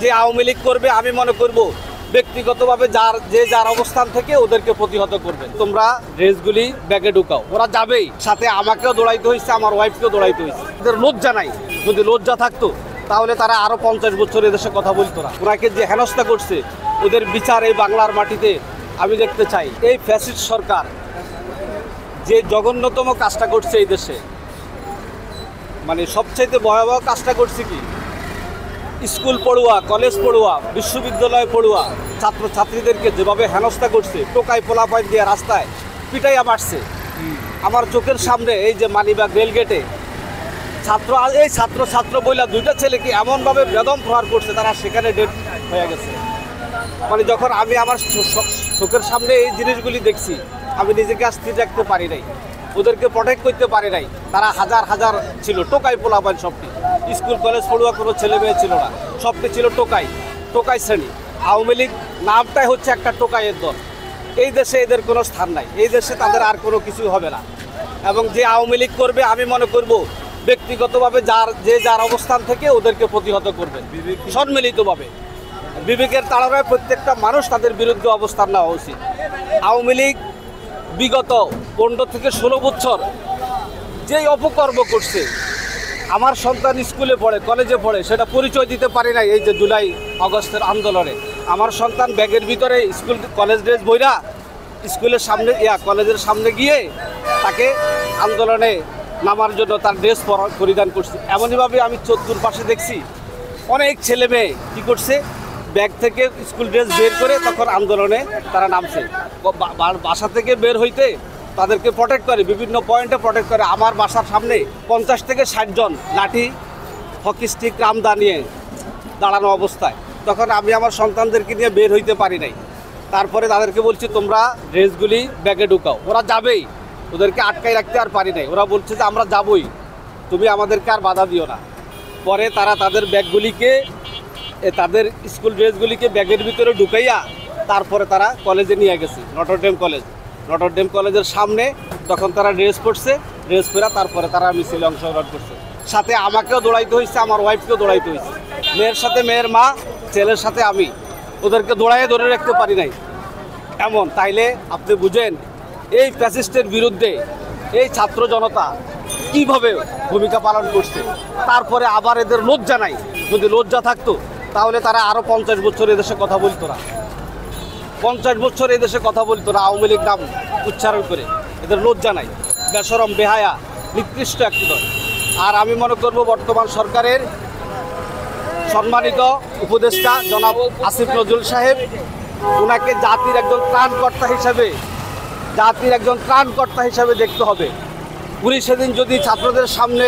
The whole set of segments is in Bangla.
যে আওয়ামী লীগ করবে আমি মনে করব ব্যক্তিগতভাবে যার অবস্থান থেকে ওদেরকে প্রতিহত করবে। তোমরা ড্রেসগুলি ব্যাগে ঢুকাও, ওরা যাবেই, সাথে আমাকেও দৌড়াইতে হয়েছে, আমার ওয়াইফকেও দৌড়াইতে হয়েছে। ওদের লজ্জা নাই, যদি লজ্জা থাকতো তাহলে তারা আরো 50 বছর এদেশে কথা বলতো না। ওনাকে যে হেনস্থা করছে ওদের বিচার এই বাংলার মাটিতে আমি দেখতে চাই। এই ফ্যাসিস্ট সরকার যে জঘন্যতম কাজটা করছে এই দেশে, মানে সবচাইতে ভয়াবহ কাজটা করছে কি, স্কুল পড়ুয়া, কলেজ পড়ুয়া, বিশ্ববিদ্যালয় পড়ুয়া ছাত্রছাত্রীদেরকে যেভাবে হেনস্থা করছে, টোকাই পোলাপাইন দিয়ে রাস্তায় পিটাইয়া মারছে। আমার চোখের সামনে এই যে মালিবাগ রেলগেটে ছাত্র বইলা দুইটা ছেলেকে এমনভাবে বেদম প্রহার করছে, তারা সেখানে ডেড হয়ে গেছে। মানে যখন আমি আমার চোখের সামনে এই জিনিসগুলি দেখছি, আমি নিজেকে স্থির রাখতে পারি নাই, ওদেরকে প্রোটেক্ট করতে পারি নাই। তারা হাজার হাজার ছিল, টোকাই পোলাপাইন সবটি, স্কুল কলেজ পড়ুয়া কোনো ছেলে মেয়ে ছিল না, সবটি ছিল টোকাই শ্রেণী। আওয়ামী লীগ নামটাই হচ্ছে একটা টোকাইয়ের দল। এই দেশে এদের কোনো স্থান নাই, এই দেশে তাদের আর কোনো কিছু হবে না। এবং যে আওয়ামী লীগ করবে আমি মনে করব ব্যক্তিগতভাবে যার অবস্থান থেকে ওদেরকে প্রতিহত করবে, সম্মিলিতভাবে বিবেকের তাড়নায় প্রত্যেকটা মানুষ তাদের বিরুদ্ধে অবস্থান নেওয়া উচিত। আওয়ামী লীগ বিগত 15 থেকে 16 বছর যেই অপকর্ম করছে, আমার সন্তান স্কুলে পড়ে, কলেজে পড়ে, সেটা পরিচয় দিতে পারি নাই। এই যে জুলাই আগস্টের আন্দোলনে আমার সন্তান ব্যাগের ভিতরে স্কুল কলেজ ড্রেস বইরা স্কুলের সামনে কলেজের সামনে গিয়ে তাকে আন্দোলনে নামার জন্য তার ড্রেস পরিধান করছে। এমনইভাবে আমি চতুর্পাশে দেখছি অনেক ছেলে মেয়ে কী করছে, ব্যাগ থেকে স্কুল ড্রেস বের করে তখন আন্দোলনে তারা নামছে। বাসা থেকে বের হইতে তাদেরকে প্রোটেক্ট করে, বিভিন্ন পয়েন্টে প্রোটেক্ট করে। আমার বাসার সামনে 50 থেকে 60 জন লাঠি, হকি স্টিক, রামদা নিয়ে দাঁড়ানো অবস্থায়। তখন আমি আমার সন্তানদেরকে নিয়ে বের হইতে পারি নাই। তারপরে তাদেরকে বলছি তোমরা ড্রেসগুলি ব্যাগে ঢুকাও, ওরা যাবেই, ওদেরকে আটকাই রাখতে আর পারি নাই। ওরা বলছে যে আমরা যাবই, তুমি আমাদেরকে আর বাধা দিও না। পরে তারা তাদের ব্যাগগুলিকে, তাদের স্কুল ড্রেসগুলিকে ব্যাগের ভিতরে ঢুকাইয়া তারপরে তারা কলেজে নিয়ে গেছে, নটরডেম কলেজের সামনে। তখন তারা ড্রেস পরছে, ড্রেস পরা তারপরে তারা মিছিলে অংশগ্রহণ করছে। সাথে আমাকেও দৌড়াইতে হয়েছে, আমার ওয়াইফকেও দৌড়াইতে হয়েছে, মেয়ের সাথে মেয়ের মা, ছেলের সাথে আমি, ওদেরকে দৌড়াইয়ে ধরে রাখতে পারি নাই। এমন তাইলে আপনি বুঝেন এই ফ্যাসিস্টের বিরুদ্ধে এই ছাত্র জনতা কীভাবে ভূমিকা পালন করছে। তারপরে আবার এদের লজ্জা নাই, যদি লজ্জা থাকতো তাহলে তারা আরও 50 বছর এদেশে কথা বলতো না, 50 বছর এদেশে কথা বলতো না আওয়ামী লীগ নাম উচ্চারণ করে। এদের লজ্জা নাই, বেশরম, বেহায়া, নিকৃষ্ট একটি দল। আর আমি মনে করব বর্তমান সরকারের সম্মানিত উপদেষ্টা জনাব আসিফ নজরুল সাহেব, ওনাকে জাতির একজন ত্রাণকর্তা হিসাবে দেখতে হবে। উনি সেদিন যদি ছাত্রদের সামনে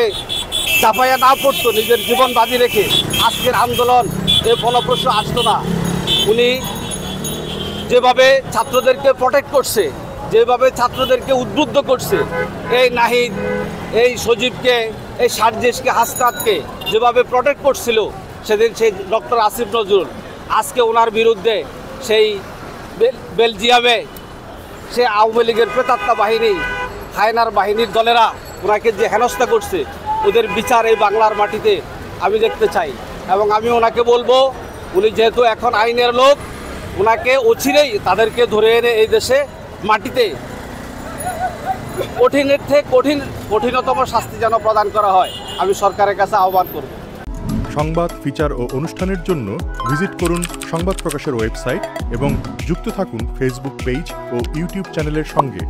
চাপাইয়া না পড়তো, নিজের জীবন বাজি রেখে, আজকের আন্দোলন এই ফলপ্রসূ আসতো না। উনি যেভাবে ছাত্রদেরকে প্রোটেক্ট করছে, যেভাবে ছাত্রদেরকে উদ্বুদ্ধ করছে, এই নাহিদ, এই সজীবকে, এই সার্জিসকে, হাসনাতকে যেভাবে প্রোটেক্ট করছিল সেদিন সেই ডক্টর আসিফ নজরুল, আজকে ওনার বিরুদ্ধে সেই বেলজিয়ামে সে আওয়ামী লীগের প্রেতাত্মা বাহিনী, হায়নার বাহিনীর দলেরা ওনাকে যে হেনস্থা করছে, ওদের বিচার এই বাংলার মাটিতে আমি দেখতে চাই। এবং আমি ওনাকে বলবো, উনি যেহেতু এখন আইনের লোক, ওনাকে অচিরেই তাদেরকে ধরে এনে এই দেশে মাটিতে কঠিনের থেকে কঠিনতম শাস্তি যেন প্রদান করা হয়, আমি সরকারের কাছে আহ্বান করব। সংবাদ, ফিচার ও অনুষ্ঠানের জন্য ভিজিট করুন সংবাদ প্রকাশের ওয়েবসাইট এবং যুক্ত থাকুন ফেসবুক পেজ ও ইউটিউব চ্যানেলের সঙ্গে।